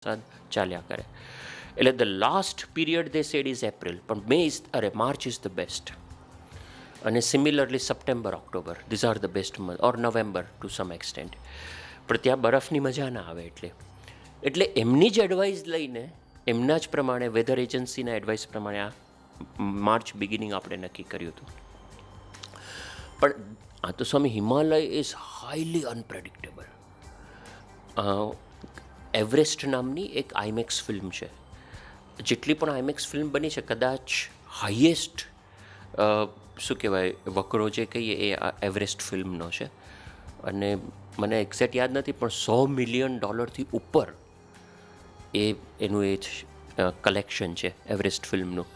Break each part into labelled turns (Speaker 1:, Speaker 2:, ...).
Speaker 1: વરસાદ ચાલ્યા કરે. એટલે the last period they said is April, પણ માર્ચ ઇઝ ધ બેસ્ટ. અને similarly September, October, these are the best month, or November to some extent. પણ ત્યાં બરફની મજા ના આવે. એટલે એમની જ એડવાઇસ લઈને એમના જ પ્રમાણે વેધર એજન્સીના એડવાઇસ પ્રમાણે આ માર્ચ બિગિનિંગ આપણે નક્કી કર્યું હતું. પણ આ તો સ્વામી, Himalaya is highly unpredictable. Everest નામની એક આઈમેક્સ ફિલ્મ છે. જેટલી પણ આઈમેક્સ ફિલ્મ બની છે, કદાચ હાઈએસ્ટ શું કહેવાય વકરો જે કહીએ એ એવરેસ્ટ ફિલ્મનો છે. અને મને એક્ઝેક્ટ યાદ નથી, પણ $100 મિલિયન ઉપર એનું એ કલેક્શન છે એવરેસ્ટ ફિલ્મનું,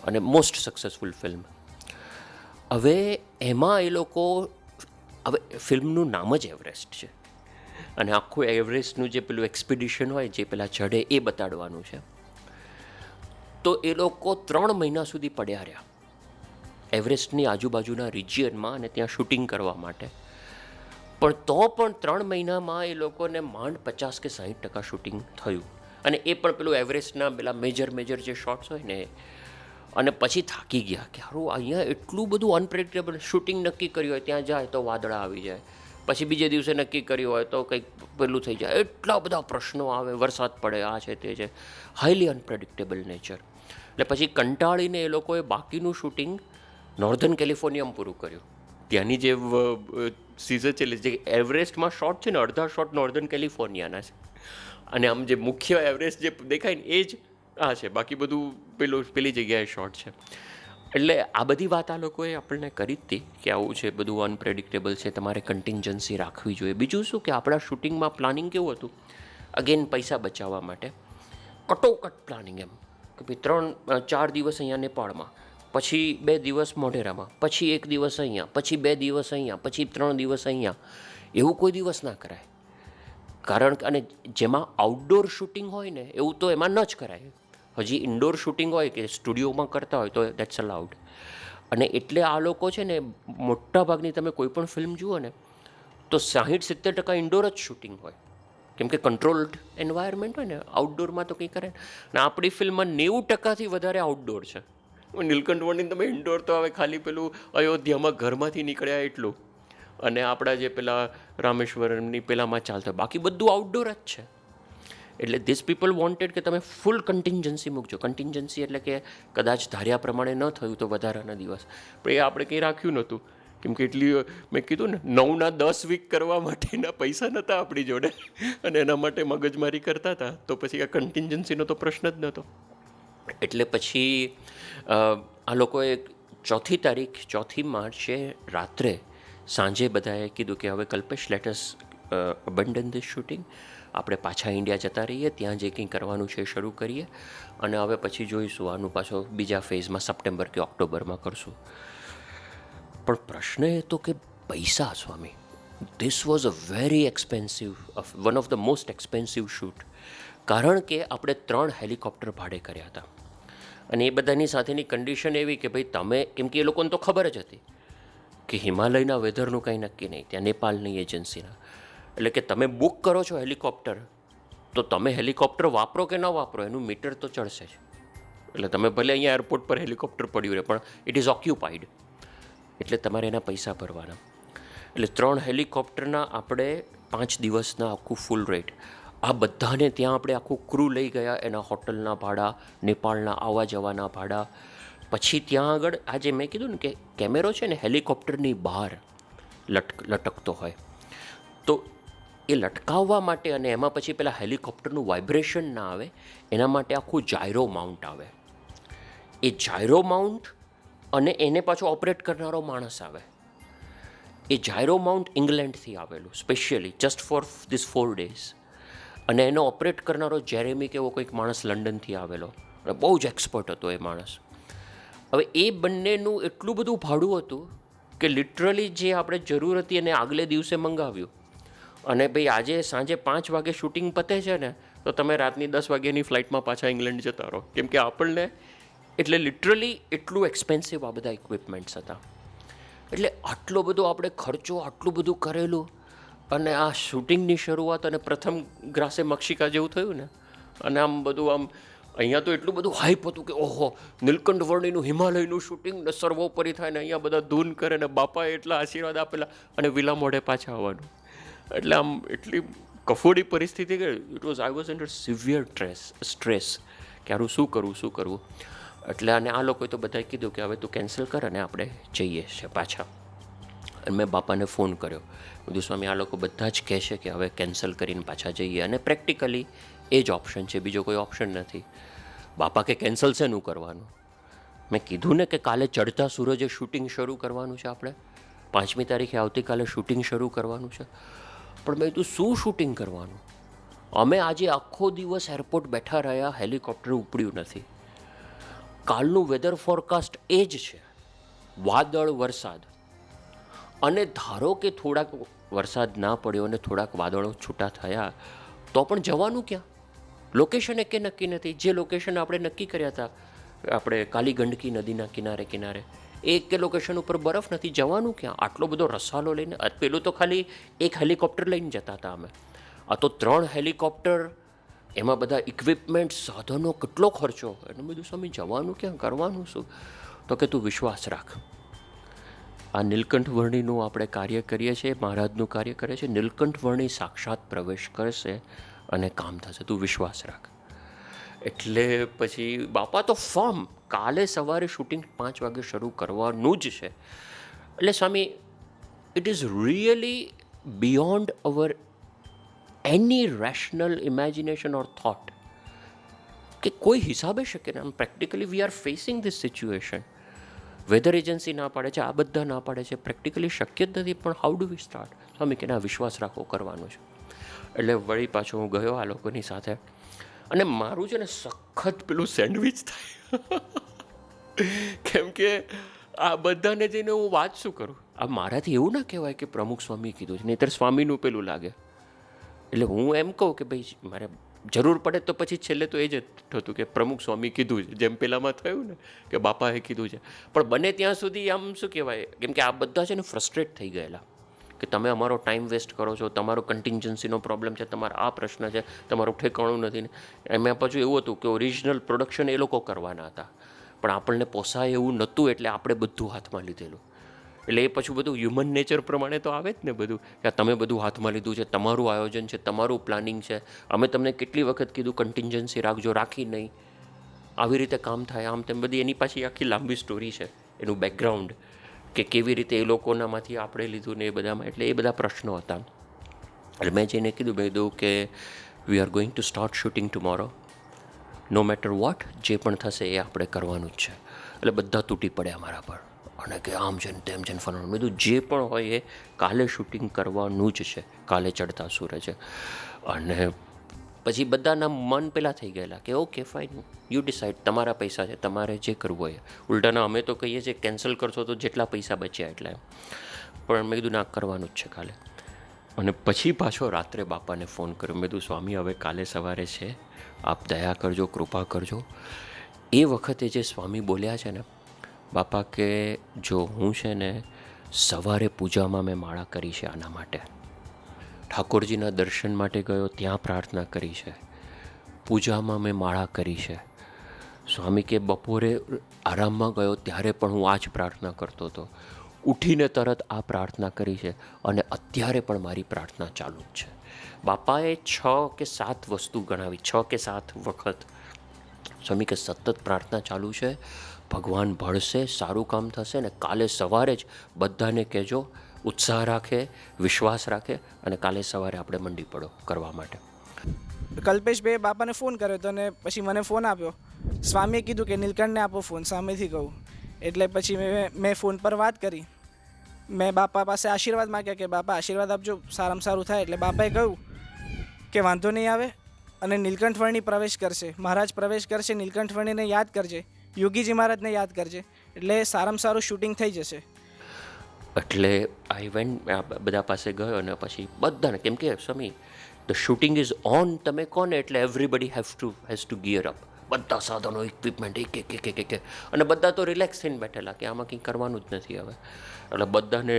Speaker 1: અને મોસ્ટ સક્સેસફુલ ફિલ્મ. હવે એમાં એ લોકો, હવે ફિલ્મનું નામ જ એવરેસ્ટ છે, અને આખું એવરેસ્ટનું જે પેલું એક્સપિડિશન હોય, જે પેલા ચઢે એ બતાડવાનું છે. તો એ લોકો 3 મહિના સુધી પડ્યા રહ્યા એવરેસ્ટની આજુબાજુના રિજિયનમાં, અને ત્યાં શૂટિંગ કરવા માટે. પણ 3 મહિનામાં એ લોકોને માંડ 50 કે 60% શૂટિંગ થયું. અને એ પણ પેલું એવરેસ્ટના પેલા મેજર જે શોટ્સ હોય ને. અને પછી થાકી ગયા કે હારું, અહીંયા એટલું બધું અનપ્રેડિક્ટેબલ. શૂટિંગ નક્કી કર્યું હોય, ત્યાં જાય તો વાદળા આવી જાય, પછી બીજે દિવસે નક્કી કર્યું હોય તો કંઈક પેલું થઈ જાય. એટલા બધા પ્રશ્નો આવે, વરસાદ પડે, આ છે તે છે, હાઈલી અનપ્રેડિક્ટેબલ નેચર. એટલે પછી કંટાળીને એ લોકોએ બાકીનું શૂટિંગ નોર્ધન કેલિફોર્નિયામાં પૂરું કર્યું. ત્યાંની જે સીઝન છે, જે એવરેસ્ટમાં શોટ છે ને, અડધા શોટ નોર્ધન કેલિફોર્નિયાના છે. અને આમ જે મુખ્ય એવરેસ્ટ જે દેખાય ને એ જ આ છે, બાકી બધું પેલી જગ્યાએ શોટ છે. એટલે આ બધી વાત આ લોકોએ આપણને કરી જ હતી કે આવું છે, બધું અનપ્રેડિક્ટેબલ છે, તમારે કન્ટિન્જન્સી રાખવી જોઈએ. બીજું શું કે આપણા શૂટિંગમાં પ્લાનિંગ કેવું હતું, અગેન પૈસા બચાવવા માટે કટોકટ પ્લાનિંગ. એમ કે ભાઈ 3-4 દિવસ અહીંયા નેપાળમાં, પછી 2 દિવસ મોઢેરામાં, પછી 1 દિવસ અહીંયા, પછી 2 દિવસ અહીંયા, પછી 3 દિવસ અહીંયા. એવું કોઈ દિવસ ના કરાય. કારણ કે, અને જેમાં આઉટડોર શૂટિંગ હોય ને, એવું તો એમાં ન જ કરાય. હજી ઇન્ડોર શૂટિંગ હોય કે સ્ટુડિયોમાં કરતા હોય તો દેટ્સ અલાઉડ. અને એટલે આ લોકો છે ને, મોટા ભાગની તમે કોઈ પણ ફિલ્મ જુઓ ને, તો 60-70% ઇન્ડોર જ શૂટિંગ હોય. કેમ કે કંટ્રોલ્ડ એન્વાયરમેન્ટ હોય ને, આઉટડોરમાં તો કંઈ કરે. ને આપણી ફિલ્મમાં 90%થી વધારે આઉટડોર છે. નીલકંઠ વર્ણિન તમે ઇન્ડોર તો હવે ખાલી પેલું અયોધ્યામાં ઘરમાંથી નીકળ્યા એટલું, અને આપણા જે પેલા રામેશ્વરમની પેલામાં ચાલતા, બાકી બધું આઉટડોર જ છે. એટલે ધીસ પીપલ વોન્ટેડ કે તમે ફૂલ કન્ટિન્જન્સી મૂકજો. કન્ટિન્જન્સી એટલે કે કદાચ ધાર્યા પ્રમાણે ન થયું તો વધારાના દિવસ, પણ એ આપણે કંઈ રાખ્યું નહોતું. કેમ કે એટલી મેં કીધું ને, 9ના 10 વીક કરવા માટેના પૈસા નહોતા આપણી જોડે, અને એના માટે મગજમારી કરતા હતા. તો પછી આ કન્ટિન્જન્સીનો તો પ્રશ્ન જ નહોતો. એટલે પછી આ લોકોએ 4 માર્ચે રાત્રે સાંજે બધાએ કીધું કે હવે Kalpesh, let us abandon this shooting. આપણે પાછા ઇન્ડિયા જતા રહીએ, ત્યાં જે કંઈ કરવાનું છે એ શરૂ કરીએ, અને હવે પછી જોઈશું આનું પાછો બીજા ફેઝમાં સપ્ટેમ્બર કે ઓક્ટોબરમાં કરશું. પણ પ્રશ્ન એ તો કે પૈસા, Swami. This was a very expensive, one of the most expensive shoot. કારણ કે આપણે 3 હેલિકોપ્ટર ભાડે કર્યા હતા. અને એ બધાની સાથેની કન્ડિશન એવી કે ભાઈ તમે, કેમ કે એ લોકોને તો ખબર જ હતી કે હિમાલયના વેધરનું કંઈ નક્કી નહીં, ત્યાં નેપાળની એજન્સીના. એટલે કે તમે બુક કરો છો હેલિકોપ્ટર, તો તમે હેલિકોપ્ટર વાપરો કે ન વાપરો એનું મીટર તો ચડશે જ. એટલે તમે ભલે અહીંયા એરપોર્ટ પર હેલિકોપ્ટર પડ્યું રહે, પણ ઇટ ઇઝ ઓક્યુપાઈડ, એટલે તમારે એના પૈસા ભરવાના. એટલે 3 હેલિકોપ્ટરના આપણે 5 દિવસના આખું ફૂલ રેટ. આ બધાને ત્યાં આપણે આખું ક્રૂ લઈ ગયા, એના હોટલના ભાડા, નેપાળના આવવા જવાના ભાડા. પછી ત્યાં આગળ આજે મેં કીધું ને કે કેમેરો છે ને હેલિકોપ્ટરની બહાર લટકતો હોય, તો એ લટકાવવા માટે, અને એમાં પછી પેલા હેલિકોપ્ટરનું વાઇબ્રેશન ના આવે એના માટે આખું જાયરો માઉન્ટ આવે. એ જાયરો માઉન્ટ અને એને પાછો ઓપરેટ કરનારો માણસ આવે. એ જાયરો માઉન્ટ ઇંગ્લેન્ડથી આવેલું, specially just for this 4 days. અને એને ઓપરેટ કરનારો જેરેમી કે એવો કોઈક માણસ લંડનથી આવેલો, અને બહુ જ એક્સપર્ટ હતો એ માણસ. હવે એ બંનેનું એટલું બધું ભાડું હતું કે લિટરલી જે આપણે જરૂર હતી એને આગલે દિવસે મંગાવ્યું. અને ભાઈ આજે સાંજે 5 વાગે શૂટિંગ પતે છે ને, તો તમે રાતની 10 વાગ્યાની ફ્લાઇટમાં પાછા ઇંગ્લેન્ડ જતા રહો. કેમ કે આપણને એટલે લિટરલી એટલું એક્સપેન્સિવ આ બધા ઇક્વિપમેન્ટ્સ હતા. એટલે આટલો બધો આપણે ખર્ચો, આટલું બધું કરેલું, અને આ શૂટિંગની શરૂઆત, અને પ્રથમ ગ્રાસે મક્ષિકા જેવું થયું ને, અને આમ બધું આમ અહીંયા તો એટલું બધું હાઈપ હતું કે ઓહો નીલકંઠ વર્ણિનું હિમાલયનું શૂટિંગ ને સર્વોપરી થાય ને અહીંયા બધા ધૂન કરે ને બાપાએ એટલા આશીર્વાદ આપેલા અને વિલા મોઢે પાછા આવવાનું. એટલે આમ એટલી કફોડી પરિસ્થિતિ કે it was I was under severe stress કે હારું શું કરવું. એટલે અને આ લોકોએ તો બધાએ કીધું કે હવે તું કેન્સલ કર અને આપણે જઈએ છે પાછા. અને મેં બાપાને ફોન કર્યો, બધું સ્વામી આ લોકો બધા જ કહે છે કે હવે કેન્સલ કરીને પાછા જઈએ અને પ્રેક્ટિકલી એ જ ઓપ્શન છે, બીજો કોઈ ઓપ્શન નથી. બાપા કે કેન્સલ શેનું કરવાનું? મેં કીધું ને કે કાલે ચડતા સૂરજે શૂટિંગ શરૂ કરવાનું છે, આપણે 5મી તારીખે આવતીકાલે શૂટિંગ શરૂ કરવાનું છે. પણ મેં કીધું શું શૂટિંગ કરવાનું? અમે આજે આખો દિવસ એરપોર્ટ બેઠા રહ્યા, હેલિકોપ્ટર ઉપડ્યું નથી. કાલનું વેધર ફોરકાસ્ટ એ જ છે, વાદળ વરસાદ. અને ધારો કે થોડાક વરસાદ ના પડ્યો અને થોડાક વાદળો છૂટા થયા તો પણ જવાનું ક્યાં? લોકેશન એકે નક્કી નથી. જે લોકેશન આપણે નક્કી કર્યા હતા, આપણે કાલી ગંડકી નદીના કિનારે એ કે લોકેશન ઉપર બરફ નથી, જવાનું ક્યાં? આટલો બધો રસાલો લઈને, પેલું તો ખાલી એક હેલિકોપ્ટર લઈને જતા હતા અમે, આ તો 3 હેલિકોપ્ટર, એમાં બધા ઇક્વિપમેન્ટ, સાધનો, કેટલો ખર્ચો. એને બધું સ્વામી જવાનું ક્યાં, કરવાનું શું? તો કે તું વિશ્વાસ રાખ, આ નીલકંઠ વર્ણિનું આપણે કાર્ય કરીએ છીએ, મહારાજનું કાર્ય કરે છે, નીલકંઠ વર્ણિ સાક્ષાત પ્રવેશ કરશે અને કામ થશે, તું વિશ્વાસ રાખ. એટલે પછી બાપા તો ફોર્મ, કાલે સવારે શૂટિંગ 5 વાગે શરૂ કરવાનું જ છે. એટલે Swami it is really beyond our any rational imagination or thought કે કોઈ હિસાબે શકે ને. આમ practically we are facing this situation. Weather agency ના પાડે છે, આ બધા ના પાડે છે, પ્રેક્ટિકલી શક્ય જ નથી. પણ હાઉ ડુ વી સ્ટાર્ટ? સ્વામી કે ના, વિશ્વાસ રાખો, કરવાનું છે. એટલે વળી પાછો હું ગયો આ લોકોની સાથે, અને મારું છે ને સખત પેલું સેન્ડવિચ થાય કેમ કે આ બધાને જઈને હું વાત શું કરું? આ મારાથી એવું ના કહેવાય કે પ્રમુખ સ્વામી કીધું છે, નહીંતર સ્વામીનું પેલું લાગે. એટલે હું એમ કહું કે ભાઈ મારે જરૂર પડે તો પછી છેલ્લે તો એ જ થતું કે પ્રમુખ સ્વામી કીધું છે, જેમ પેલામાં થયું ને કે બાપાએ કીધું છે. પણ બને ત્યાં સુધી આમ શું કહેવાય, કેમ કે આ બધા છે ને ફ્રસ્ટ્રેટ થઈ ગયેલા કે તમે અમારો ટાઈમ વેસ્ટ કરો છો, તમારો કન્ટિન્જન્સીનો પ્રોબ્લેમ છે, તમારા આ પ્રશ્ન છે, તમારું ઠેકાણું નથી ને. એમાં પાછું એવું હતું કે ઓરિજિનલ પ્રોડક્શન એ લોકો કરવાના હતા, પણ આપણને પોસાય એવું નહોતું, એટલે આપણે બધું હાથમાં લીધેલું. એટલે એ પછી બધું હ્યુમન નેચર પ્રમાણે તો આવે જ ને બધું, કે તમે બધું હાથમાં લીધું છે, તમારું આયોજન છે, તમારું પ્લાનિંગ છે, અમે તમને કેટલી વખત કીધું કન્ટિન્જન્સી રાખજો, રાખી નહીં, આવી રીતે કામ થાય, આમ તેમ બધી એની પાછી આખી લાંબી સ્ટોરી છે, એનું બેકગ્રાઉન્ડ કે કેવી રીતે એ લોકોનામાંથી આપણે લીધું ને એ બધામાં. એટલે એ બધા પ્રશ્નો હતા. એટલે મેં જઈને કીધું, મેં કીધું કે we are going to start shooting tomorrow, no matter what, જે પણ થશે એ આપણે કરવાનું જ છે. એટલે બધા તૂટી પડ્યા મારા પર, અને કે આમ છે ને તેમ છે ને ફલાણું. મેં કીધું જે પણ હોય એ કાલે શૂટિંગ કરવાનું જ છે, કાલે ચડતા સૂરજે. અને પછી બધાના મન પેલા થઈ ગયેલા કે ઓકે ફાઇન, યુ ડિસાઇડ, તમારા પૈસા છે, તમારે જે કરવું હોય. ઉલટાના અમે તો કહીએ છીએ કેન્સલ કરશો તો જેટલા પૈસા બચ્યા એટલા. પણ મેં કીધું ના, કરવાનું જ છે કાલે. અને પછી પાછો રાત્રે બાપાને ફોન કર્યો. મેં કીધું સ્વામી હવે કાલે સવારે છે, આપ દયા કરજો, કૃપા કરજો. એ વખતે જે સ્વામી બોલ્યા છે ને બાપા, કે જો હું છે ને સવારે પૂજામાં મેં માળા કરી છે આના માટે, ઠાકોરજીના દર્શન માટે ગયો, ત્યાં પ્રાર્થના કરી છે, પૂજામાં મેં માળા કરી છે. સ્વામી કે બપોરે આરામમાં ગયો ત્યારે પણ હું આ જ પ્રાર્થના કરતો હતો, ઉઠીને તરત આ પ્રાર્થના કરી છે, અને અત્યારે પણ મારી પ્રાર્થના ચાલુ જ છે. બાપાએ 6 કે 7 વસ્તુ ગણાવી, 6 કે 7 વખત. સ્વામી કે સતત પ્રાર્થના ચાલુ છે, ભગવાન ભળશે, સારું કામ થશે, ને કાલે સવારે જ બધાને કહેજો, ઉત્સાહ રાખે, વિશ્વાસ રાખે, અને કાલે સવારે આપણે મંડી પડો કરવા માટે.
Speaker 2: કલ્પેશભાઈએ બાપાને ફોન કર્યો હતો, અને પછી મને ફોન આપ્યો. સ્વામીએ કીધું કે નીલકંઠને આપો ફોન, સામેથી કહું. એટલે પછી મેં ફોન પર વાત કરી. મેં બાપા પાસે આશીર્વાદ માગ્યા કે બાપા આશીર્વાદ આપજો, સારામાં સારું થાય. એટલે બાપાએ કહ્યું કે વાંધો નહીં આવે, અને નીલકંઠ વર્ણિ પ્રવેશ કરશે, મહારાજ પ્રવેશ કરશે, નીલકંઠ વર્ણિને યાદ કરજે, યોગીજી મહારાજને યાદ કરજે, એટલે સારામાં સારું શૂટિંગ થઈ જશે.
Speaker 1: એટલે આ ઇવેન્ટ બધા પાસે ગયો, અને પછી બધાને, કેમ કે Swami the shooting is on, તમે કોને એટલે everybody has to gear up. બધા સાધનો, ઇક્વિપમેન્ટ એક, અને બધા તો રિલેક્સ થઈને બેઠેલા કે આમાં કંઈ કરવાનું જ નથી હવે. એટલે બધાને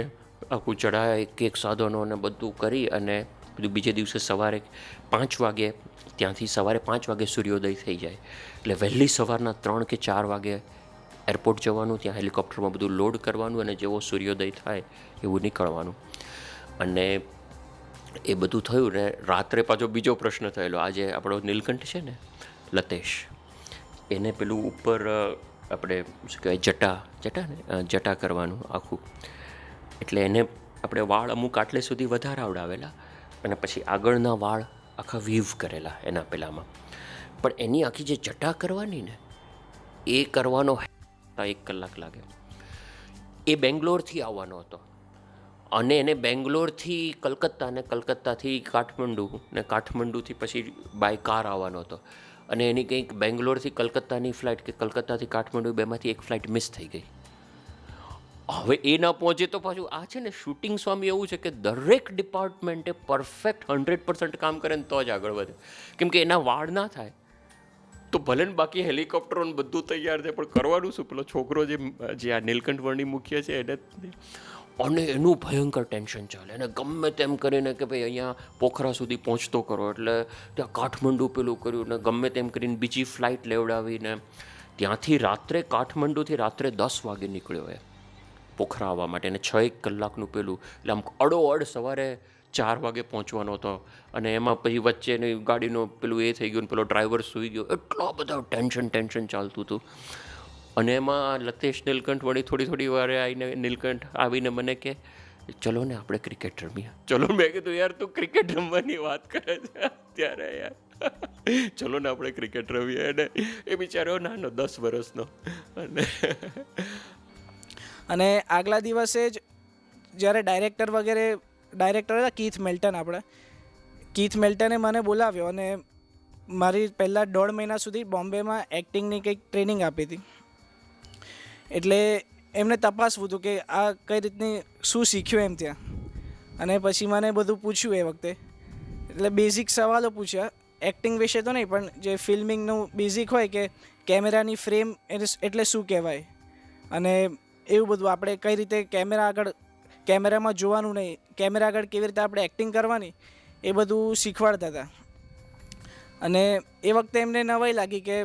Speaker 1: આખું ચડાયા, એક સાધનો ને બધું કરી, અને બધું બીજે દિવસે સવારે 5 વાગે ત્યાંથી સવારે 5 વાગે સૂર્યોદય થઈ જાય એટલે વહેલી સવારના 3 કે 4 વાગે એરપોર્ટ જવાનું, ત્યાં હેલિકોપ્ટરમાં બધું લોડ કરવાનું અને જેવો સૂર્યોદય થાય એવું નીકળવાનું. અને એ બધું થયું ને રાત્રે પાછો બીજો પ્રશ્ન થયેલો. આજે આપણો નીલકંઠ છે ને લતેશ, એને પેલું ઉપર આપણે શું કહેવાય જટા કરવાનું આખું. એટલે એને આપણે વાળ અમુક આટલે સુધી વધારે આવડાવેલા અને પછી આગળના વાળ આખા વીવ કરેલા એના પેલામાં. પણ એની આખી જે જટા કરવાની ને એ કરવાનો 1 કલાક લાગે. એ બેંગ્લોરથી આવવાનો હતો અને એને બેંગ્લોરથી કલકત્તા ને કલકત્તાથી કાઠમંડુ ને કાઠમંડુથી પછી બાય કાર આવવાનો હતો. અને એની કંઈક બેંગ્લોરથી કલકત્તાની ફ્લાઇટ કે કલકત્તાથી કાઠમંડુ બેમાંથી એક ફ્લાઇટ મિસ થઈ ગઈ. હવે એ ના પહોંચે તો પાછું આ છે ને શૂટિંગ સ્વામી એવું છે કે દરેક ડિપાર્ટમેન્ટે પરફેક્ટ 100% કામ કરે ને તો જ આગળ વધે. કેમ કે એના વાળ ના થાય તો ભલે ને બાકી હેલિકોપ્ટરો ને બધું તૈયાર છે, પણ કરવાનું શું? પેલો છોકરો જે આ નીલકંઠ વર્ણી મુખ્ય છે એને, અને એનું ભયંકર ટેન્શન ચાલે. અને ગમે તેમ કરીને કે ભાઈ અહીંયા પોખરા સુધી પહોંચતો કરો, એટલે ત્યાં કાઠમંડુ પેલું કર્યું ને ગમે તેમ કરીને બીજી ફ્લાઇટ લેવડાવીને ત્યાંથી કાઠમંડુથી રાત્રે 10 વાગે નીકળ્યો એ પોખરા આવવા માટે. અને 6-1 કલાકનું પેલું, એટલે આમ અડોઅડ સવારે 4 વાગે પહોંચવાનો હતો. અને એમાં પછી વચ્ચેની ગાડીનું પેલું એ થઈ ગયું, પેલો ડ્રાઈવર સૂઈ ગયો, એટલા બધા ટેન્શન ચાલતું હતું. અને એમાં લતેશ નીલકંઠ વળી થોડી વારે આવીને નીલકંઠ આવીને મને કે ચલો ને આપણે ક્રિકેટ રમીએ. ચલો, મેં કીધું યાર તું ક્રિકેટ રમવાની વાત કરે છે ત્યારે યાર, ચલો ને આપણે ક્રિકેટ રમીએ. અને એ બિચારો નાનો 10 વર્ષનો.
Speaker 2: અને આગલા દિવસે જ જ્યારે ડાયરેક્ટર હતા કીથ મેલ્ટને મને બોલાવ્યો અને મારી પહેલાં 1.5 મહિના સુધી બોમ્બેમાં એક્ટિંગની કંઈક ટ્રેનિંગ આપી હતી. એટલે એમને તપાસવું હતું કે આ કઈ રીતની શું શીખ્યું એમ ત્યાં. અને પછી મને બધું પૂછ્યું એ વખતે. એટલે બેઝિક સવાલો પૂછ્યા, એક્ટિંગ વિશે તો નહીં પણ જે ફિલ્મિંગનું બેઝિક હોય કે કેમેરાની ફ્રેમ એટલે શું કહેવાય અને એવું બધું. આપણે કઈ રીતે કેમેરામાં જોવાનું નહીં, કેમેરા આગળ કેવી રીતે આપણે એક્ટિંગ કરવાની એ બધું શીખવાડતા હતા. અને એ વખતે એમને નવાઈ લાગી કે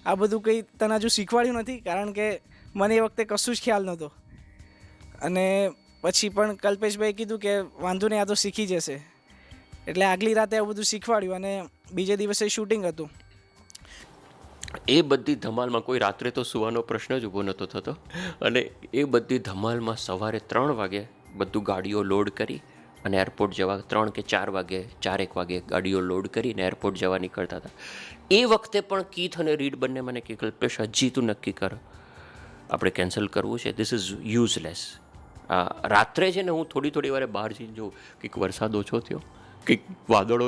Speaker 2: આ બધું કંઈ તને હજુ શીખવાડ્યું નથી, કારણ કે મને એ વખતે કશું જ ખ્યાલ નહોતો. અને પછી પણ કલ્પેશભાઈ કીધું કે વાંધો નહીં, આ તો શીખી જશે. એટલે આગલી રાતે આ બધું શીખવાડ્યું અને બીજે દિવસે શૂટિંગ હતું.
Speaker 1: એ બધી ધમાલમાં કોઈ રાત્રે તો સુવાનો પ્રશ્ન જ ઊભો નહોતો થતો. અને એ બધી ધમાલમાં સવારે 3 વાગે બધું ગાડીઓ લોડ કરી અને એરપોર્ટ જવા 3 કે 4 વાગે 4-1 વાગે ગાડીઓ લોડ કરીને એરપોર્ટ જવા નીકળતા હતા. એ વખતે પણ કીથ અને રીડ બંને મને કે કલ્પેશ હજી તું નક્કી કર, આપણે કેન્સલ કરવું છે, ધીસ ઇઝ યુઝલેસ. રાત્રે છે ને હું થોડી વારે બહાર જઈને જોઉં કંઈક વરસાદ ઓછો થયો, કંઈક વાદળો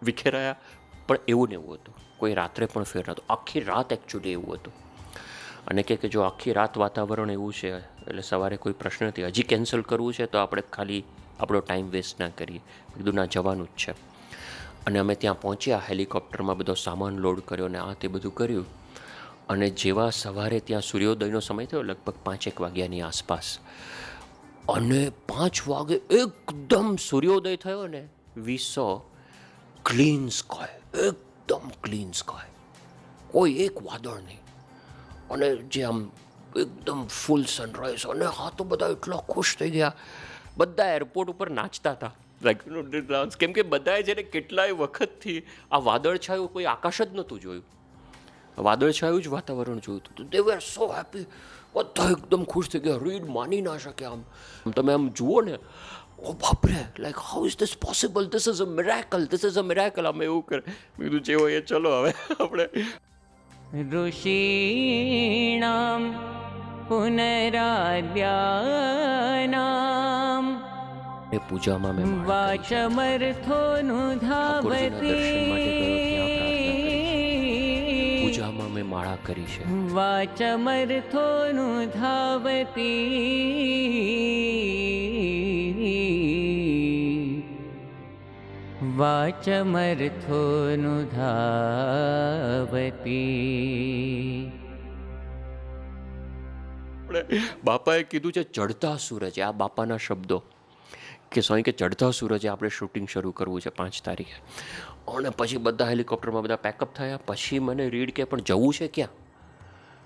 Speaker 1: વિખેરાયા, પણ એવું ને એવું હતું. કોઈ રાત્રે પણ ફેર નહોતો. આખી રાત એકચ્યુઅલી એવું હતું. અને કે જો આખી રાત વાતાવરણ એવું છે એટલે સવારે કોઈ પ્રશ્ન નથી, હજી કેન્સલ કરવું છે તો આપણે ખાલી આપણો ટાઈમ વેસ્ટ ના કરીએ. કીધું ના, જવાનું જ છે. અને અમે ત્યાં પહોંચ્યા, હેલિકોપ્ટરમાં બધો સામાન લોડ કર્યો ને આ તે બધું કર્યું. અને જેવા સવારે ત્યાં સૂર્યોદયનો સમય થયો લગભગ 5-1 વાગ્યાની આસપાસ, અને 5 વાગે એકદમ સૂર્યોદય થયો ને વી સો ક્લીન સ્કાય, એકદમ ક્લીન સ્કાય, કોઈ એક વાદળ નહીં. અને જે આમ એકદમ ફૂલ સનરાઈઝ. અને હા તો બધા એટલા ખુશ થઈ ગયા, બધા એરપોર્ટ ઉપર નાચતા હતા ડાન્સ. કેમ કે બધાએ છે ને કેટલાય વખતથી આ વાદળછાયું કોઈ આકાશ જ નહોતું જોયું, વાદળછાયું જ વાતાવરણ જોયું હતું. દે વેર સો હેપી, બધા એકદમ ખુશ થઈ ગયા. રીડ માની ના શકે. આમ તમે આમ જુઓ ને, ઓ બાપરે, like how is this possible, this is a miracle, this is a miracle. અમે એવું કરે. મેં કીધું જે હોય એ ચલો હવે આપણે.
Speaker 3: ऋषीणां पुनराद्यानां
Speaker 1: એ પૂજામાં મેં
Speaker 3: वाचमर्थोऽनुधावति
Speaker 1: પૂજામાં મેં માળા કરી છે.
Speaker 3: वाचमर्थोऽनुधावति वाचमर्थोऽनुधावति.
Speaker 1: બાપાએ કીધું છે ચડતા સૂરજ, આ બાપાના શબ્દો. કે સ્વામી કે ચડતા સૂરજે આપણે શૂટિંગ શરૂ કરવું છે 5 તારીખે. અને પછી બધા હેલિકોપ્ટરમાં બધા પેકઅપ થયા. પછી મને રીડ કે પણ જવું છે ક્યાં?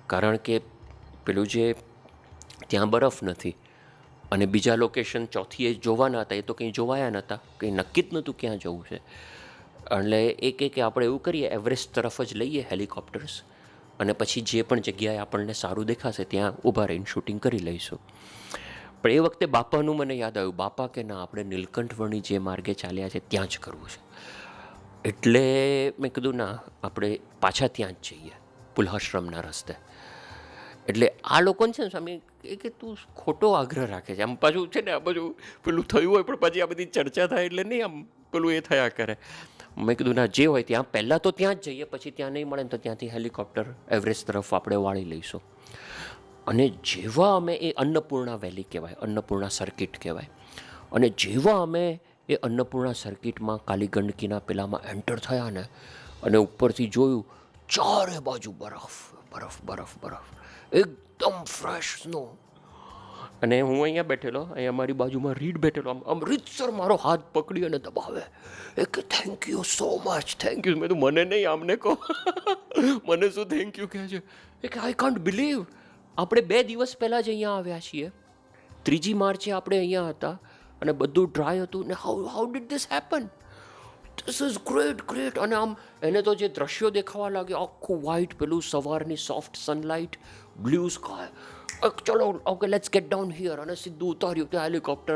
Speaker 1: કારણ કે પેલું જે ત્યાં બરફ નથી અને બીજા લોકેશન ચોથી એ જોવાના હતા, એ તો કંઈ જોવાયા નહોતા, કંઈ નક્કી જ નહોતું ક્યાં જવું છે. એટલે એ કે આપણે એવું કરીએ, એવરેસ્ટ તરફ જ લઈએ હેલિકોપ્ટર્સ અને પછી જે પણ જગ્યાએ આપણને સારું દેખાશે ત્યાં ઊભા રહીને શૂટિંગ કરી લઈશું. પણ એ વખતે બાપાનું મને યાદ આવ્યું, બાપા કે ના, આપણે નીલકંઠવણી જે માર્ગે ચાલ્યા છે ત્યાં જ કરવું છે. એટલે મેં કીધું ના, આપણે પાછા ત્યાં જ જઈએ, પુલહાશ્રમના રસ્તે. એટલે આ લોકોને છે ને સ્વામી કે તું ખોટો આગ્રહ રાખે છે. આમ પાછું છે ને આ બધું પેલું થયું હોય પણ પછી આ બધી ચર્ચા થાય એટલે નહીં આમ પેલું એ થયા કરે. મેં કીધું ના, જે હોય ત્યાં પહેલાં તો ત્યાં જ જઈએ, પછી ત્યાં નહીં મળે ને તો ત્યાંથી હેલિકોપ્ટર એવરેસ્ટ તરફ આપણે વાળી લઈશું. અને જેવા અમે એ અન્નપૂર્ણા વેલી કહેવાય, અન્નપૂર્ણા સર્કિટ કહેવાય, અને જેવા અમે એ અન્નપૂર્ણા સર્કિટમાં કાલીગંડકીના પેલામાં એન્ટર થયા ને અને ઉપરથી જોયું, ચારે બાજુ બરફ બરફ બરફ બરફ, એકદમ ફ્રેશ સ્નો. અને હું અહીંયા બેઠેલો, અહીંયા મારી બાજુમાં રીડ બેઠેલો, આમ રીતસર મારો હાથ પકડી અને દબાવે, એ કે thank you so much, thank you. મેં તો મને નહીં, આમને કહો, મને શું થેન્ક યુ કહે છે? એ કે આઈ કાન્ટ બિલીવ, આપણે 2 દિવસ પહેલાં જ અહીંયા આવ્યા છીએ, 3 માર્ચે આપણે અહીંયા હતા અને બધું ડ્રાય હતું ને how did this happen? This is great great. અને આમ એને તો જે દ્રશ્યો દેખાવા લાગ્યા, આખું વ્હાઇટ, પેલું સવારની સોફ્ટ સનલાઇટ, બ્લુ સ્કાય, ચલો okay let's gate down here. અને સીધું ઉતાર્યું ત્યાં હેલિકોપ્ટર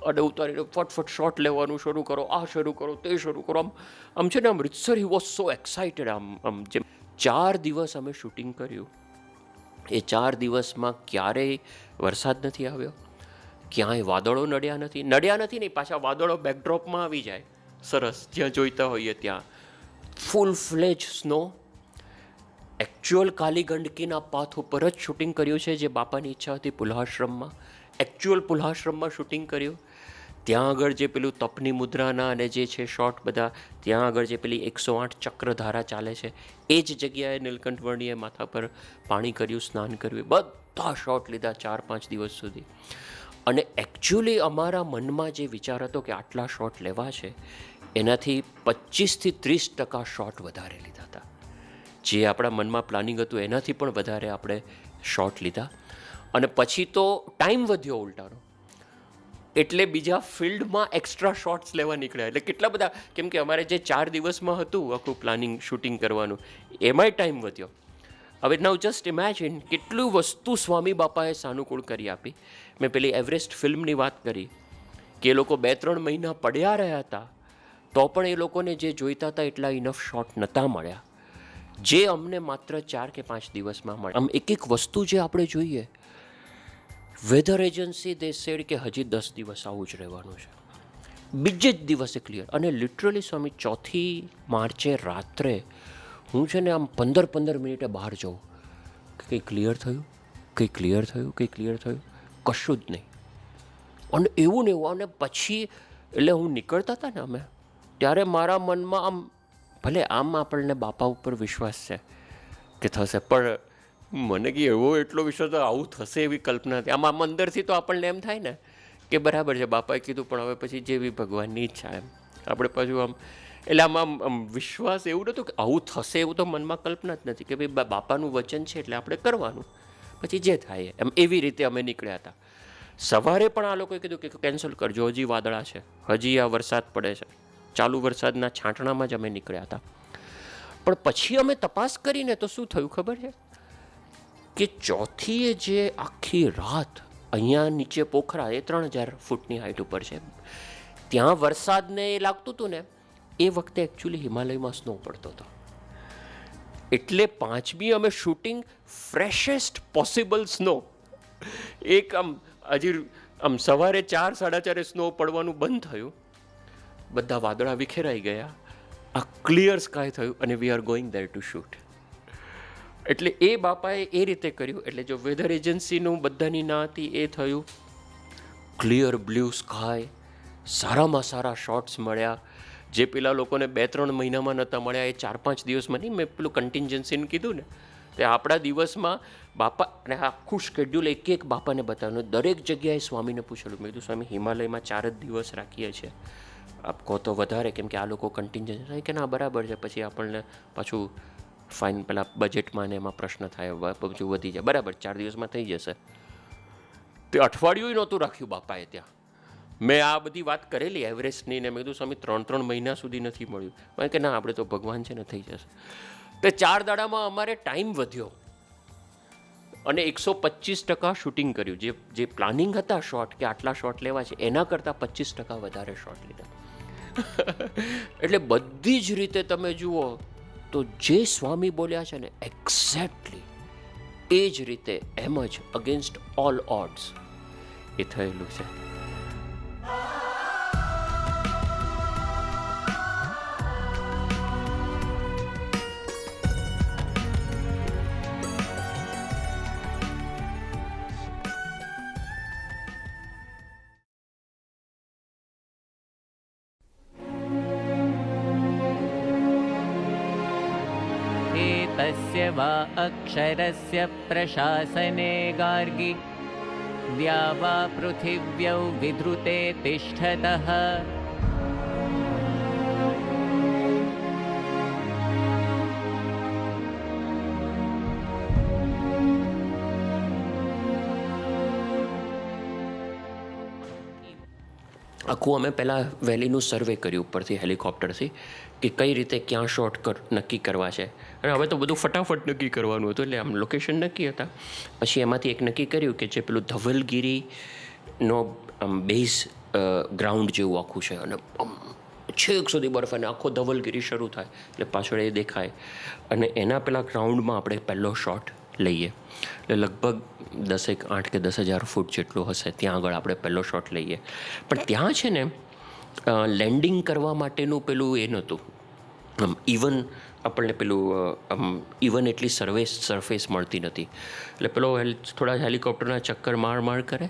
Speaker 1: અને ઉતારીને ફટફટ શોટ લેવાનું શરૂ કરો, આ શરૂ કરો, તે શરૂ કરો. આમ છે ને આમ રીતસર હી વોઝ સો એક્સાઇટેડ. આમ જેમ 4 દિવસ અમે શૂટિંગ કર્યું, એ 4 દિવસમાં ક્યારેય વરસાદ નથી આવ્યો, ક્યાંય વાદળો નડ્યા નથી નહીં, પાછા વાદળો બેકડ્રોપમાં આવી જાય સરસ, જ્યાં જોઈતા હોઈએ ત્યાં. ફૂલ ફ્લેજ સ્નો. એકચ્યુઅલ કાલીગંડકીના પાથ ઉપર જ શૂટિંગ કર્યું છે, જે બાપાની ઈચ્છા હતી પુલહાશ્રમમાં. એકચ્યુઅલ પુલહાશ્રમમાં શૂટિંગ કર્યું. ત્યાં આગળ જે પેલું તપની મુદ્રાના અને જે છે શોટ બધા, ત્યાં આગળ જે પેલી 108 ચક્રધારા ચાલે છે, એ જ જગ્યાએ નીલકંઠવર્ણીએ માથા પર પાણી કર્યું, સ્નાન કર્યું, બધા શોટ લીધા 4-5 દિવસ સુધી. અને એકચ્યુઅલી અમારા મનમાં જે વિચાર હતો કે આટલા શોટ લેવા છે, એનાથી 25-30% શોટ વધારે લીધા હતા. જે આપણા મનમાં પ્લાનિંગ હતું એનાથી પણ વધારે આપણે શોટ લીધા. અને પછી તો ટાઈમ વધ્યો ઉલટાનો, એટલે બીજા ફિલ્ડમાં એક્સ્ટ્રા શોટ્સ લેવા નીકળ્યા. એટલે કેટલા બધા, કેમ કે અમારે જે 4 દિવસમાં હતું આખું પ્લાનિંગ શૂટિંગ કરવાનું, એમાંય ટાઈમ વધ્યો. હવે નાઉ જસ્ટ ઇમેજિન કેટલું વસ્તુ સ્વામી બાપાએ સાનુકૂળ કરી આપી. મેં પેલી એવરેસ્ટ ફિલ્મની વાત કરી કે એ લોકો 2-3 મહિના પડ્યા રહ્યા હતા તો પણ એ લોકોને જે જોઈતા હતા એટલા ઇનફ શોટ નહોતા મળ્યા, જે અમને માત્ર 4 કે 5 દિવસમાં મળે. આમ એક વસ્તુ જે આપણે જોઈએ, વેધર એજન્સી દે સેડ કે હજી 10 દિવસ આવું જ રહેવાનું છે, બીજે જ દિવસે ક્લિયર. અને લિટરલી સ્વામી 4 માર્ચે રાત્રે હું છે ને આમ 15 મિનિટે બહાર જાઉં કે કંઈ ક્લિયર થયું, કંઈ ક્લિયર થયું, કંઈ ક્લિયર થયું, કશું જ નહીં. અને એવું ને એવું. અને પછી એટલે હું નીકળતા હતા ને અમે, ત્યારે મારા મનમાં આમ, ભલે આમ આપણને બાપા ઉપર વિશ્વાસ છે કે થશે, પણ મને કે એવો એટલો વિશ્વાસ આવું થશે એવી કલ્પના હતી. આમ અંદરથી તો આપણને એમ થાય ને કે બરાબર છે, બાપાએ કીધું પણ હવે પછી જેવી ભગવાનની ઈચ્છા. એમ આપણે પાછું આમ, એટલે આમ વિશ્વાસ એવું નહોતું કે આવું થશે, એવું તો મનમાં કલ્પના જ નથી કે ભાઈ બાપાનું વચન છે એટલે આપણે કરવાનું, પછી જે થાય એમ. એવી રીતે અમે નીકળ્યા હતા. સવારે પણ આ લોકોએ કીધું કે કેન્સલ કરજો, હજી વાદળા છે, હજી આ વરસાદ પડે છે. ચાલુ વરસાદના છાંટણામાં જ અમે નીકળ્યા હતા. પણ પછી અમે તપાસ કરીને તો શું થયું ખબર છે કે ચોથીએ જે આખી રાત અહીંયા નીચે પોખરા, એ 3000 ફૂટની હાઈટ ઉપર છે, ત્યાં વરસાદને એ લાગતું હતું ને, એ વખતે એકચ્યુઅલી હિમાલયમાં સ્નો પડતો હતો. એટલે 5મી અમે શૂટિંગ ફ્રેશેસ્ટ પોસિબલ સ્નો. એક આમ હજી આમ સવારે 4-4:30 સ્નો પડવાનું બંધ થયું, બધા વાદળા વિખેરાઈ ગયા, આ ક્લિયર સ્કાય થયું અને વી are going there two shoot. એટલે એ બાપાએ એ રીતે કર્યું. એટલે જો વેધર એજન્સીનું બધાની ના હતી એ થયું, ક્લિયર બ્લુ સ્કાય, સારામાં સારા શોટ્સ મળ્યા, જે પેલા લોકોને 2-3 મહિનામાં નહોતા મળ્યા એ 4-5 દિવસમાં નહીં. મેં પેલું કન્ટિન્જન્સીને કીધું ને તે આપણા દિવસમાં બાપા અને આખું શેડ્યુલ એક બાપાને બતાવ્યું, દરેક જગ્યાએ સ્વામીને પૂછેલું. મેં કીધું સ્વામી હિમાલયમાં 4 જ દિવસ રાખીએ છીએ, આપ કહો તો વધારે, કેમ કે આ લોકો કન્ટિન્જન્સ થાય કે ના બરાબર છે, પછી આપણને પાછું ફાઇન પેલા બજેટમાં ને એમાં પ્રશ્ન થાય, બધું વધી જાય, બરાબર 4 દિવસમાં થઈ જશે. તે અઠવાડિયું નહોતું રાખ્યું બાપાએ ત્યાં. મેં આ બધી વાત કરેલી એવરેસ્ટની ને મેં કીધું સ્વામી 3 મહિના સુધી નથી મળ્યું. કારણ કે ના આપણે તો ભગવાન છે ને થઈ જશે. તે 4 દાડામાં અમારે ટાઈમ વધ્યો અને 125% શૂટિંગ કર્યું. જે પ્લાનિંગ હતા શોટ કે આટલા શોટ લેવા છે એના કરતાં 25% વધારે શોટ લીધા. એટલે બધી જ રીતે તમે જુઓ તો જે સ્વામી બોલ્યા છે ને એક્ઝેક્ટલી એ જ રીતે એમ જ અગેન્સ્ટ ઓલ ઓડ્સ એ થયેલું છે.
Speaker 3: एतस्य वा अक्षरस्य प्रशासने गार्गि द्यावा पृथिव्यौ विधृते तिष्ठतः
Speaker 1: આખું અમે પહેલાં વેલીનું સર્વે કર્યું ઉપરથી હેલિકોપ્ટરથી કે કઈ રીતે ક્યાં શોટ નક્કી કરવા છે. અને હવે તો બધું ફટાફટ નક્કી કરવાનું હતું, એટલે આમ લોકેશન નક્કી હતા. પછી એમાંથી એક નક્કી કર્યું કે જે પેલું ધવલગીરીનો બેઝ ગ્રાઉન્ડ જેવું આખું છે અને છેક સુધી બરફ અને આખો ધવલગીરી શરૂ થાય એટલે પાછળ એ દેખાય અને એના પેલા ગ્રાઉન્ડમાં આપણે પહેલો શોટ લઈએ. એટલે લગભગ 8 કે 10,000 ફૂટ જેટલું હશે ત્યાં આગળ આપણે પહેલો શોટ લઈએ. પણ ત્યાં છે ને લેન્ડિંગ કરવા માટેનું પેલું એ નહોતું, ઇવન આપણને પેલું ઇવન એટલી સરફેસ મળતી નથી. એટલે પેલો થોડા હેલિકોપ્ટરના ચક્કર માર કરે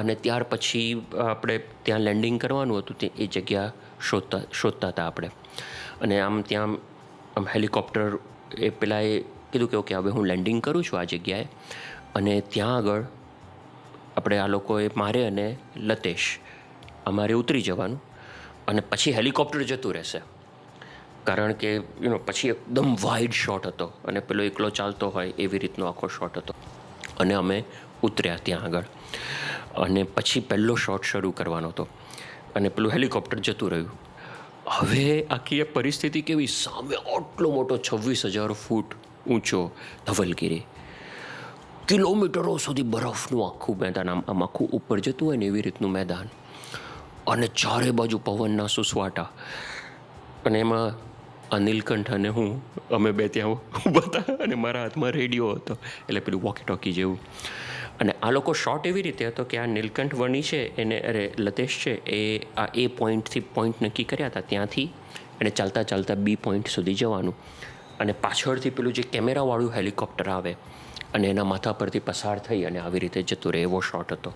Speaker 1: અને ત્યાર પછી આપણે ત્યાં લેન્ડિંગ કરવાનું હતું. તે એ જગ્યા શોધતા હતા આપણે. અને ત્યાં હેલિકોપ્ટર એ પેલા એ કીધું કે ઓકે હવે હું લેન્ડિંગ કરું છું આ જગ્યાએ. અને ત્યાં આગળ આપણે આ લોકોએ મારે અને લતેશ અમારે ઉતરી જવાનું અને પછી હેલિકોપ્ટર જતું રહેશે. કારણ કે પછી એકદમ વાઇડ શોટ હતો અને પેલો એકલો ચાલતો હોય એવી રીતનો આખો શોટ હતો. અને અમે ઉતર્યા ત્યાં આગળ અને પછી પહેલો શોટ શરૂ કરવાનો હતો અને પેલું હેલિકોપ્ટર જતું રહ્યું. હવે આખી એ પરિસ્થિતિ કેવી, સામે આટલો મોટો 26,000 ફૂટ ઊંચો ધવલગીરી, કિલોમીટરો સુધી બરફનું આખું મેદાન, આમ આખું ઉપર જતું હોય ને એવી રીતનું મેદાન અને ચારે બાજુ પવનના સુસવાટા. અને એમાં નીલકંઠ અને હું અમે બે ત્યાં ઊભા હતા અને મારા હાથમાં રેડિયો હતો, એટલે પેલું વોકી ટોકી જેવું. અને આ લોકો શોટ એવી રીતે હતો કે આ નીલકંઠ વણી છે એને લતેશ છે એ આ એ પોઈન્ટથી પોઈન્ટ નક્કી કર્યા હતા, ત્યાંથી એને ચાલતા ચાલતા બી પોઈન્ટ સુધી જવાનું અને પાછળથી પેલું જે કેમેરાવાળું હેલિકોપ્ટર આવે અને એના માથા પરથી પસાર થઈ અને આવી રીતે જતું રહે એવો શોટ હતો.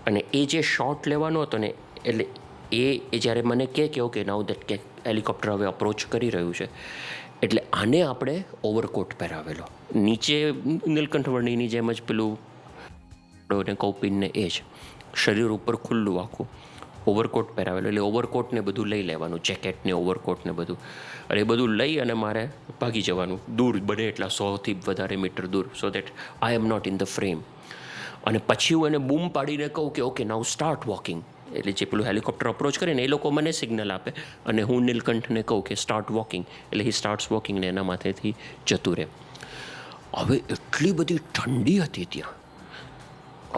Speaker 1: અને એ જે શોટ લેવાનો હતો ને એટલે એ જ્યારે મને કહે કે ઓકે નાઉ દેટ કે હેલિકોપ્ટર હવે અપ્રોચ કરી રહ્યું છે, એટલે આને આપણે ઓવરકોટ પહેરાવેલો, નીચે નીલકંઠ વર્ણીની જેમ જ પેલું ને કૌપિનને એ જ શરીર ઉપર ખુલ્લું આખું ઓવરકોટ પહેરાવેલો. એટલે ઓવરકોટને બધું લઈ લેવાનું, જેકેટને ઓવરકોટને બધું, અને એ બધું લઈ અને મારે ભાગી જવાનું દૂર બને એટલા 100થી વધારે મીટર દૂર, so that I am not in the frame. અને પછી હું એને બૂમ પાડીને કહું કે ઓકે નાઉ સ્ટાર્ટ વોકિંગ. એટલે જે પેલું હેલિકોપ્ટર અપ્રોચ કરે ને એ લોકો મને સિગ્નલ આપે અને હું નીલકંઠને કહું કે સ્ટાર્ટ વોકિંગ, એટલે હી સ્ટાર્ટ્સ વોકિંગ ને એના માથેથી જતું રહે. હવે એટલી બધી ઠંડી હતી ત્યાં,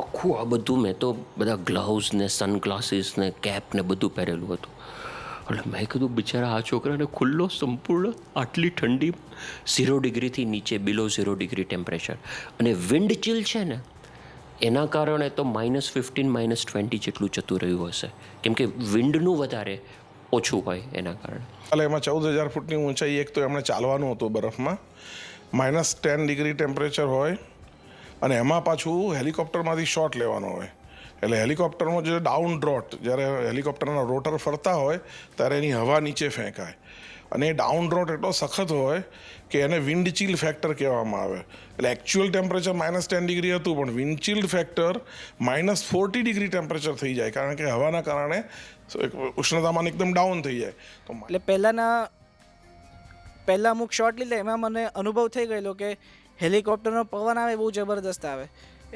Speaker 1: આખું આ બધું મેં તો બધા ગ્લવ્સ ને સનગ્લાસીસ ને કેપ ને બધું પહેરેલું હતું. એટલે મેં કીધું બિચારા આ છોકરાને ખુલ્લો સંપૂર્ણ આટલી ઠંડી 0 ડિગ્રીથી નીચે બિલો 0 ડિગ્રી ટેમ્પરેચર અને વિન્ડ ચીલ છે ને એના કારણે તો -15 -20 જેટલું જતું રહ્યું હશે, કેમ કે વિન્ડનું વધારે ઓછું હોય એના કારણે.
Speaker 4: એટલે એમાં 14,000 ફૂટની ઊંચાઈ, એક તો એમણે ચાલવાનું હતું બરફમાં, -10 ડિગ્રી ટેમ્પરેચર હોય અને એમાં પાછું હેલિકોપ્ટરમાંથી શોટ લેવાનો હોય. એટલે હેલિકોપ્ટરનો જે ડાઉન ડ્રોટ, જ્યારે હેલિકોપ્ટરના રોટર ફરતા હોય ત્યારે એની હવા નીચે ફેંકાય અને એ ડાઉન ડ્રોટ એટલો સખત હોય કે એને વિન્ડ ચીલ ફેક્ટર કહેવામાં આવે. એટલે એકચ્યુઅલ ટેમ્પરેચર -10 હતું, પણ વિન્ડ ચીલ્ડ ફેક્ટર -40 ટેમ્પરેચર થઈ જાય, કારણ કે હવાના કારણે ઉષ્ણતામાન એકદમ ડાઉન થઈ જાય. તો
Speaker 2: એટલે પહેલાં અમુક શોટ લીધા એમાં મને અનુભવ થઈ ગયેલો કે હેલિકોપ્ટરનો પવન આવે બહુ જબરદસ્ત આવે.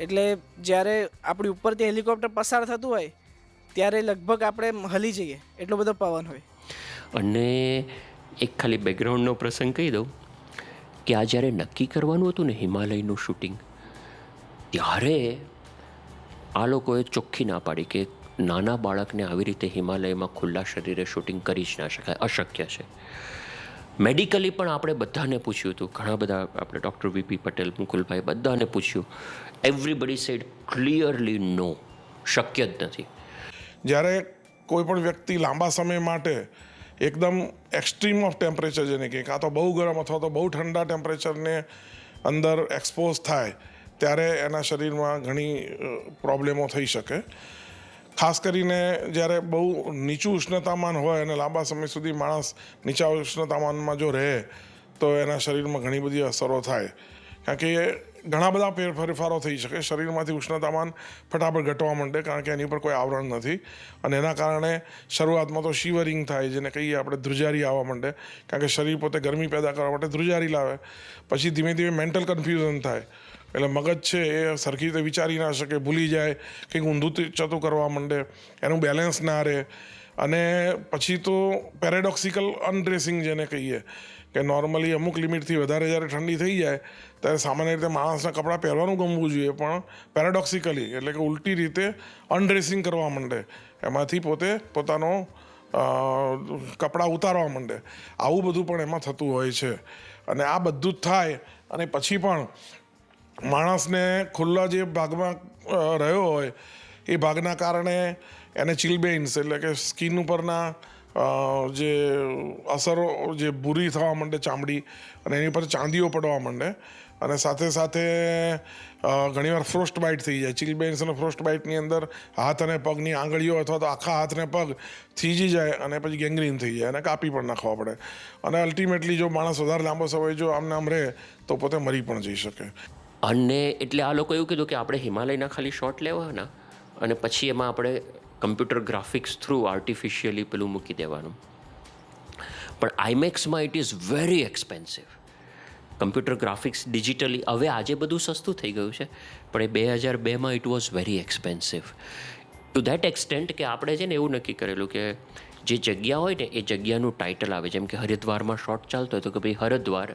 Speaker 2: એટલે જ્યારે આપણી ઉપરથી હેલિકોપ્ટર પસાર થતું હોય ત્યારે લગભગ આપણે હલી જઈએ, એટલો બધો પવન હોય.
Speaker 1: અને એક ખાલી બેકગ્રાઉન્ડનો પ્રસંગ કહી દઉં કે આ જ્યારે નક્કી કરવાનું હતું ને હિમાલયનું શૂટિંગ, ત્યારે આ લોકોએ ચોખ્ખી ના પાડી કે નાના બાળકને આવી રીતે હિમાલયમાં ખુલ્લા શરીરે શૂટિંગ કરી જ ના શકાય, અશક્ય છે. મેડિકલી પણ આપણે બધાને પૂછ્યું હતું, ઘણા બધા આપણે ડૉક્ટર વીપી પટેલ, મુકુલભાઈ, બધાને પૂછ્યું. એવરીબડી સેડ ક્લિયરલી નો, શક્ય જ નથી.
Speaker 4: જ્યારે કોઈ પણ વ્યક્તિ લાંબા સમય માટે એકદમ એક્સ્ટ્રીમ ઓફ ટેમ્પરેચર, જેને કે કાં તો બહુ ગરમ અથવા તો બહુ ઠંડા ટેમ્પરેચરને અંદર એક્સપોઝ થાય, ત્યારે એના શરીરમાં ઘણી પ્રોબ્લેમો થઈ શકે. ખાસ કરીને જ્યારે બહુ નીચું ઉષ્ણતામાન હોય અને લાંબા સમય સુધી માણસ નીચા ઉષ્ણતામાનમાં જો રહે તો એના શરીરમાં ઘણી બધી અસરો થાય, કારણ કે ઘણા બધા ફેરફારો થઈ શકે. શરીરમાંથી ઉષ્ણતામાન ફટાફટ ઘટવા માંડે, કારણ કે એની પર કોઈ આવરણ નથી, અને એના કારણે શરૂઆતમાં તો શિવરિંગ થાય, જેને કહીએ આપણે ધ્રુજારી આવવા માંડે, કારણ કે શરીર પોતે ગરમી પેદા કરવા માટે ધ્રુજારી લાવે. પછી ધીમે ધીમે મેન્ટલ કન્ફ્યુઝન થાય, એટલે મગજ છે એ સરખી રીતે વિચારી ના શકે, ભૂલી જાય, કંઈક ઊંધું ચતું કરવા માંડે, એનું બેલેન્સ ના રહે. અને પછી તો પેરેડોક્સિકલ અનડ્રેસિંગ જેને કહીએ, કે નોર્મલી અમુક લિમિટથી વધારે જ્યારે ઠંડી થઈ જાય ત્યારે સામાન્ય રીતે માણસના કપડાં પહેરવાનું ગમવું જોઈએ, પણ પેરેડોક્સિકલી એટલે કે ઉલટી રીતે અનડ્રેસિંગ કરવા માંડે, એમાંથી પોતે પોતાનો કપડાં ઉતારવા માંડે. આવું બધું પણ એમાં થતું હોય છે. અને આ બધું જ થાય અને પછી પણ માણસને ખુલ્લા જે ભાગમાં રહ્યો હોય એ ભાગના કારણે એને ચિલબેઇન્સ એટલે કે સ્કિન ઉપરના જે અસરો જે ભૂરી થવા માંડે ચામડી, અને એની પર ચાંદીઓ પડવા માંડે, અને સાથે સાથે ઘણીવાર ફ્રોસ્ટ બાઇટ થઈ જાય. ચિલબેઇન્સ અને ફ્રોસ્ટ બાઇટની અંદર હાથ અને પગની આંગળીઓ અથવા તો આખા હાથ અને પગ થીજી જાય અને પછી ગેંગ્રીન થઈ જાય અને કાપી પણ નાખવા પડે. અને અલ્ટિમેટલી જો માણસ વધારે લાંબો સમય જો આમને આમ રહે તો પોતે મરી પણ જઈ શકે.
Speaker 1: અને એટલે આ લોકો એવું કીધું કે આપણે હિમાલયના ખાલી શોટ લેવાના અને પછી એમાં આપણે કમ્પ્યુટર ગ્રાફિક્સ થ્રુ આર્ટિફિશિયલી પેલું મૂકી દેવાનું. પણ આઈમેક્સમાં it is very expensive. Computer graphics digitally હવે આજે બધું સસ્તું થઈ ગયું છે, પણ એ 2002માં it was very expensive to that extent કે આપણે છે ને એવું નક્કી કરેલું કે જે જગ્યા હોય ને એ જગ્યાનું ટાઇટલ આવે. જેમ કે હરિદ્વારમાં શોટ ચાલતો હોય તો કે ભાઈ હરિદ્વાર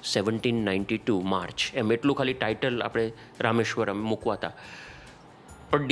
Speaker 1: 1792 માર્ચ, એમ એટલું ખાલી ટાઇટલ આપણે રામેશ્વરમ મૂકવાતા. પણ